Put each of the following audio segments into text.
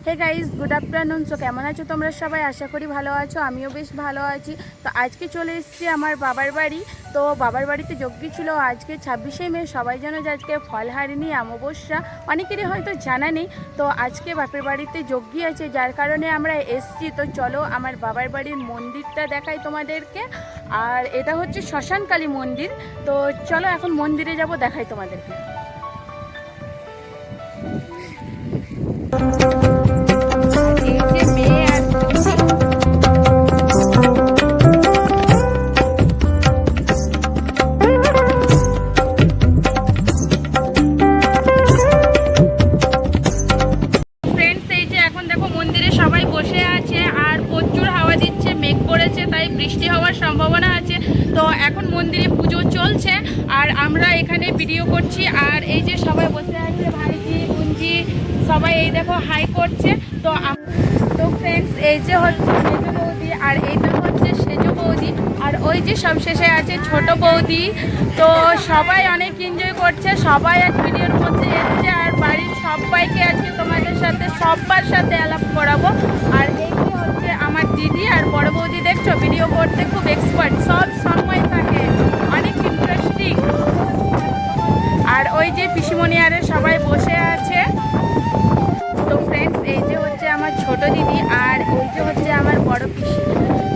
হে guys, good afternoon. So কেমন আছো তোমরা সবাই? আশা করি ভালো আছো, আমিও বেশ ভালো আছি। তো আজকে চলে এসেছি আমার বাবার বাড়ি। তো বাবার বাড়িতে যজ্ঞ ছিল আজকে 26শে মে। সবাই জানো যে আজকে ফলহারিণী অমাবস্যা, অনেকেরই হয়তো জানা নেই। তো আজকে বাপের বাড়িতে যজ্ঞ আছে, যার কারণে আমরা এসেছি। তো চলো আমার বাবার বাড়ির মন্দিরটা দেখাই তোমাদেরকে। আর এটা হচ্ছে শ্মশানকালী মন্দির। তো চলো এখন মন্দিরে যাব, দেখাই তোমাদেরকে। সবাই বসে আছে আর প্রচুর হাওয়া দিচ্ছে, মেঘ পড়েছে, তাই বৃষ্টি হওয়ার সম্ভাবনা আছে। তো এখন মন্দিরে পুজো চলছে আর আমরা এখানে ভিডিও করছি। আর এই যে সবাই বসে আছে, ভাইজি বোনজি সবাই এই দেখো হাই করছে। তো ফ্রেন্ডস, এই যে হচ্ছে মেজো বৌদি আর এইটা হচ্ছে সেজো বৌদি, আর ওই যে সব শেষে আছে ছোট বৌদি। তো সবাই অনেক এনজয় করছে, সবাই এক ভিডিওর মধ্যে এসছে। আর বাড়ির সবাইকে আজকে তোমাদের সাথে সবার সাথে আলাপ করাবো। আর এই যে হচ্ছে আমার দিদি আর বড় বৌদি, দেখছো ভিডিও করতে খুব এক্সপার্ট, সব সময় থাকে, অনেক ইন্টারেস্টিং। আর ওই যে পিসিমণি আরে সবাই বসে আছে। তো ফ্রেন্ডস, এই যে হচ্ছে আমার ছোট দিদি আর ওই যে হচ্ছে আমার বড় পিসি।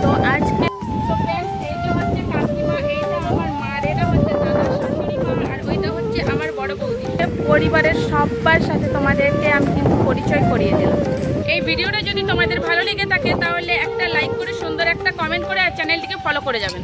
তো আজকে তো ফ্রেন্ডস, এই যে হচ্ছে কাকিমা, এইটা আমার মা, এটা হচ্ছে দাদা শাশুড়ি মা, আর ওইটা হচ্ছে আমার বড় বৌদি। পরিবারের সবার সাথে তোমাদেরকে আমি কিন্তু পরিচয় করিয়ে দিলাম। এই ভিডিওটা যদি তোমাদের ভালো লেগে থাকে তাহলে একটা লাইক করে, সুন্দর একটা কমেন্ট করে আর চ্যানেলটিকে ফলো করে যাবেন।